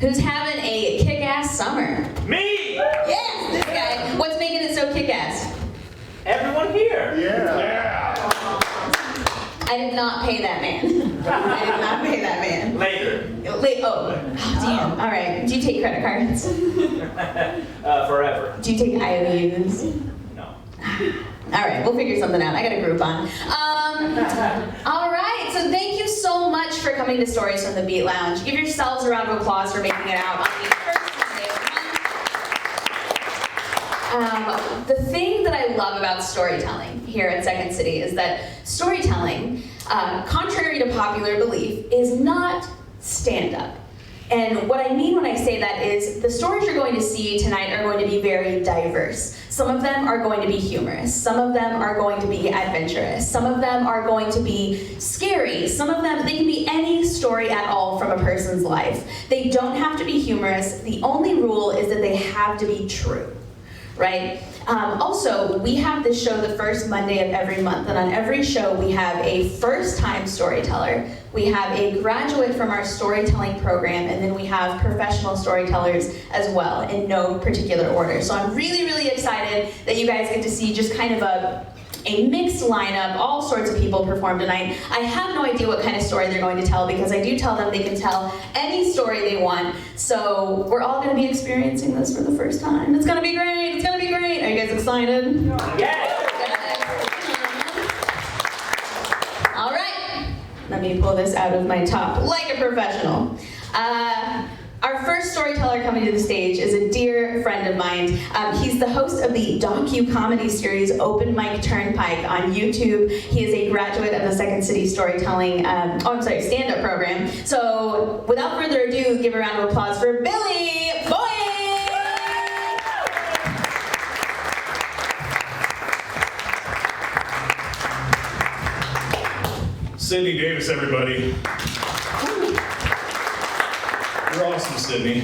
Who's having a kick-ass summer? Me! Yes, this guy. What's making it so kick-ass? Everyone here. Yeah. I did not pay that man. I did not pay that man. Later. Oh, damn. All right. Do you take credit cards? Forever. Do you take IOUs? No. All right, we'll figure something out. I got a Groupon. All right, so thank you so much for coming to Stories from the Beat Lounge. Give yourselves a round of applause for making it out on the first Monday of the month. The thing that I love about storytelling here at Second City is that storytelling, contrary to popular belief, is not stand-up. And what I mean when I say that is the stories you're going to see tonight are going to be very diverse. Some of them are going to be humorous. Some of them are going to be adventurous. Some of them are going to be scary. Some of them, they can be any story at all from a person's life. They don't have to be humorous. The only rule is that they have to be true, right? Also, we have this show the first Monday of every month, and on every show we have a first-time storyteller, we have a graduate from our storytelling program, and then we have professional storytellers as well, in no particular order. So I'm really, really excited that you guys get to see just kind of a mixed lineup, all sorts of people perform tonight. I have no idea what kind of story they're going to tell because I do tell them they can tell any story they want. So we're all going to be experiencing this for the first time. It's going to be great. It's going to be great. Are you guys excited? Yes! All right. Let me pull this out of my top like a professional. Our first storyteller coming to the stage is a dear friend of mine. He's the host of the docu-comedy series Open Mic Turnpike on YouTube. He is a graduate of the Second City Storytelling, stand-up program. So without further ado, give a round of applause for Billy Boyd! Sydney Davis, everybody. You're awesome, Sydney.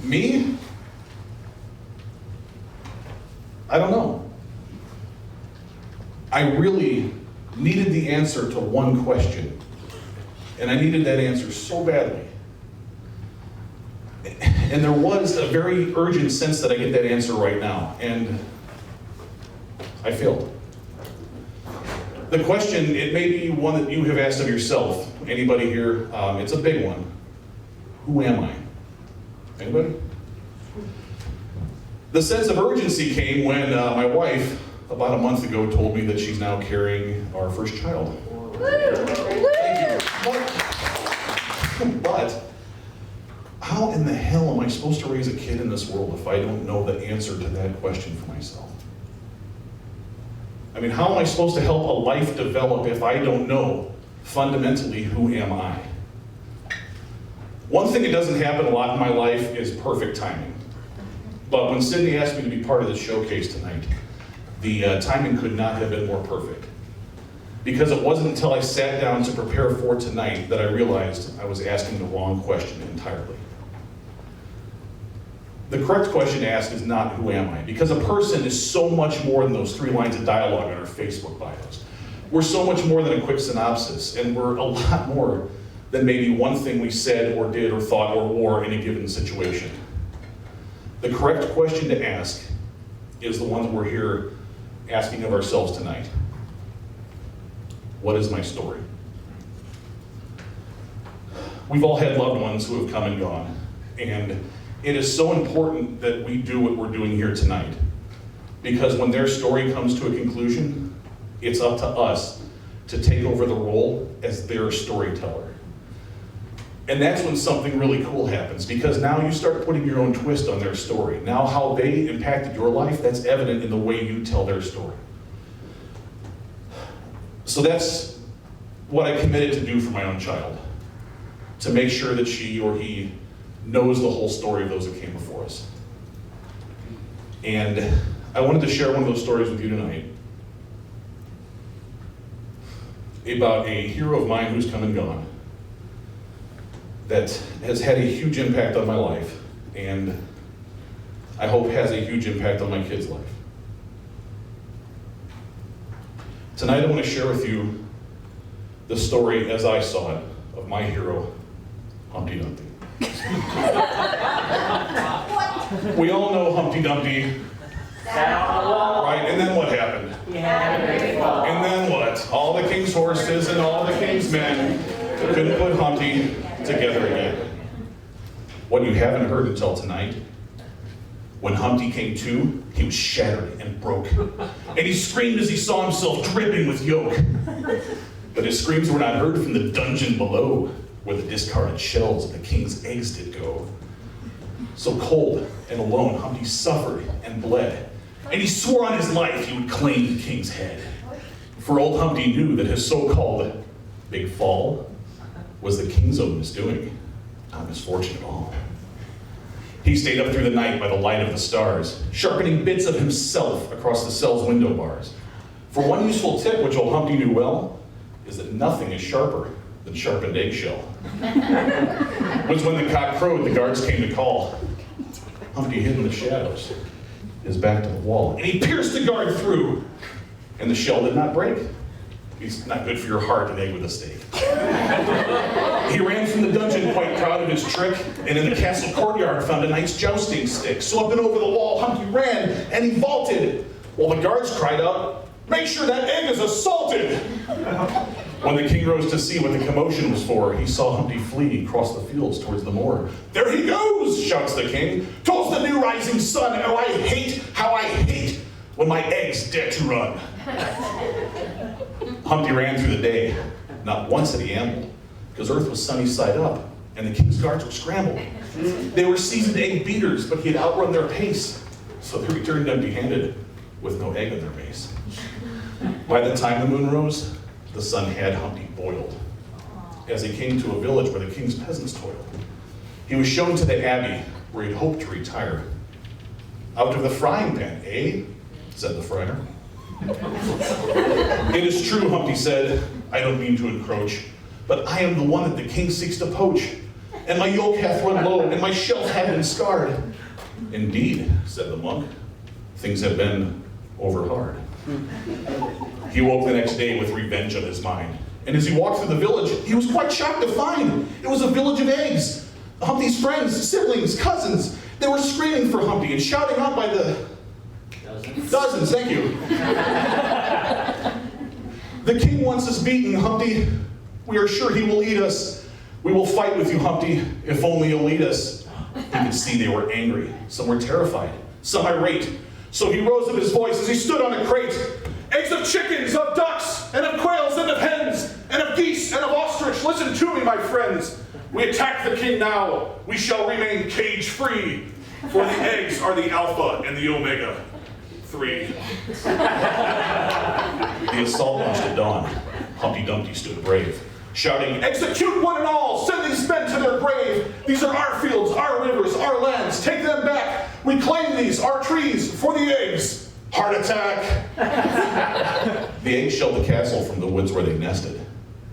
Me? I don't know. I really needed the answer to one question, and I needed that answer so badly. And there was a very urgent sense that I get that answer right now, and I failed. The question, it may be one that you have asked of yourself. Anybody here? It's a big one. Who am I? Anybody? The sense of urgency came when my wife, about a month ago, told me that she's now carrying our first child. Thank you. But how in the hell am I supposed to raise a kid in this world if I don't know the answer to that question for myself? I mean, how am I supposed to help a life develop if I don't know fundamentally who am I? One thing that doesn't happen a lot in my life is perfect timing. But when Sydney asked me to be part of this showcase tonight, the timing could not have been more perfect. Because it wasn't until I sat down to prepare for tonight that I realized I was asking the wrong question entirely. The correct question to ask is not who am I? Because a person is so much more than those 3 lines of dialogue on our Facebook bios. We're so much more than a quick synopsis, and we're a lot more than maybe one thing we said or did or thought or wore in a given situation. The correct question to ask is the one that we're here asking of ourselves tonight. What is my story? We've all had loved ones who have come and gone, and it is so important that we do what we're doing here tonight, because when their story comes to a conclusion, it's up to us to take over the role as their storyteller. And that's when something really cool happens, because now you start putting your own twist on their story. Now how they impacted your life, that's evident in the way you tell their story. So that's what I committed to do for my own child, to make sure that she or he knows the whole story of those that came before us. And I wanted to share one of those stories with you tonight about a hero of mine who's come and gone, that has had a huge impact on my life, and I hope has a huge impact on my kid's life. Tonight I want to share with you the story as I saw it of my hero, Humpty Dumpty. We all know Humpty Dumpty. Sat on the wall. Right, and then what happened? He had a great fall. And then what? All the king's horses and all the king's men couldn't put Humpty together again. What you haven't heard until tonight, when Humpty came to, he was shattered and broke. And he screamed as he saw himself dripping with yolk. But his screams were not heard from the dungeon below, where the discarded shells of the king's eggs did go. So cold and alone, Humpty suffered and bled. And he swore on his life he would claim the king's head. For old Humpty knew that his so-called big fall was the king's own misdoing, not misfortune at all. He stayed up through the night by the light of the stars, sharpening bits of himself across the cell's window bars. For one useful tip, which old Humpty knew well, is that nothing is sharper than sharpened eggshell. It was when the cock crowed, the guards came to call. Humpty hid in the shadows, his back to the wall, and he pierced the guard through, and the shell did not break. He's not good for your heart, an egg with a steak. He ran from the dungeon quite proud of his trick, and in the castle courtyard found a knight's jousting stick. So up and over the wall Humpty ran, and he vaulted, while the guards cried out, "Make sure that egg is assaulted!" When the king rose to see what the commotion was for, he saw Humpty flee across the fields towards the moor. "There he goes!" shouts the king. "'Twas the new rising sun! Oh, how I hate when my eggs dare to run!" Humpty ran through the day. Not once had he ambled, because earth was sunny side up, and the king's guards were scrambled. They were seasoned egg beaters, but he had outrun their pace, so they returned empty-handed, with no egg in their base. By the time the moon rose, the sun had Humpty boiled, as he came to a village where the king's peasants toiled. He was shown to the abbey, where he'd hoped to retire. "Out of the frying pan, eh?" said the friar. "It is true," Humpty said, "I don't mean to encroach, but I am the one that the king seeks to poach, and my yolk hath run low, and my shells have been scarred." "Indeed," said the monk, "things have been over hard." He woke the next day with revenge on his mind, and as he walked through the village, he was quite shocked to find it was a village of eggs. Humpty's friends, siblings, cousins, they were screaming for Humpty and shouting out by the dozens, thank you. "The king wants us beaten, Humpty. We are sure he will eat us. We will fight with you, Humpty, if only you'll lead us." He could see they were angry. Some were terrified, some irate. So he rose up his voice as he stood on a crate. "Eggs of chickens, of ducks, and of quails, and of hens, and of geese, and of ostrich, listen to me, my friends. We attack the king now. We shall remain cage-free, for the eggs are the alpha and the omega. 3. The assault launched at dawn. Humpty Dumpty stood brave, shouting, "Execute one and all! Send these men to their grave! These are our fields, our rivers, our lands. Take them back! We claim these, our trees, for the eggs! Heart attack!" The eggs shelled the castle from the woods where they nested,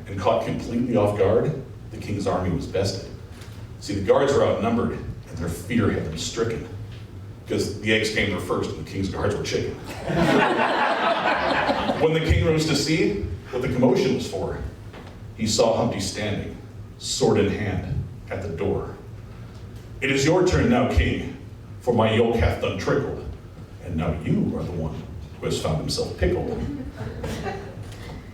and caught completely off guard, the king's army was bested. See, the guards were outnumbered, and their fear had them stricken, because the eggs came there first, and the king's guards were chicken. When the king rose to see what the commotion was for, he saw Humpty standing, sword in hand, at the door. "It is your turn now, king, for my yolk hath done trickled, and now you are the one who has found himself pickled."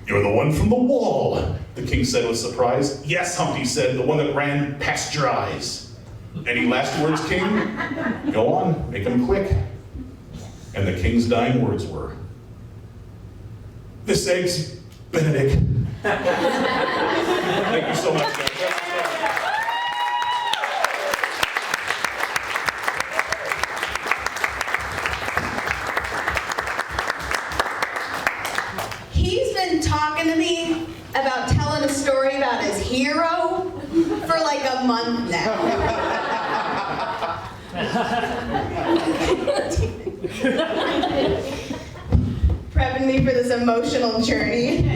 "You're the one from the wall," the king said with surprise. "Yes," Humpty said, "the one that ran past your eyes." "Any last words, king?" "Go on, make them quick." And the king's dying words were, "This egg's Benedict." Thank you so much, guys. He's been talking to me about telling a story about his hero for like a month now. Prepping me for this emotional journey.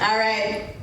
All right.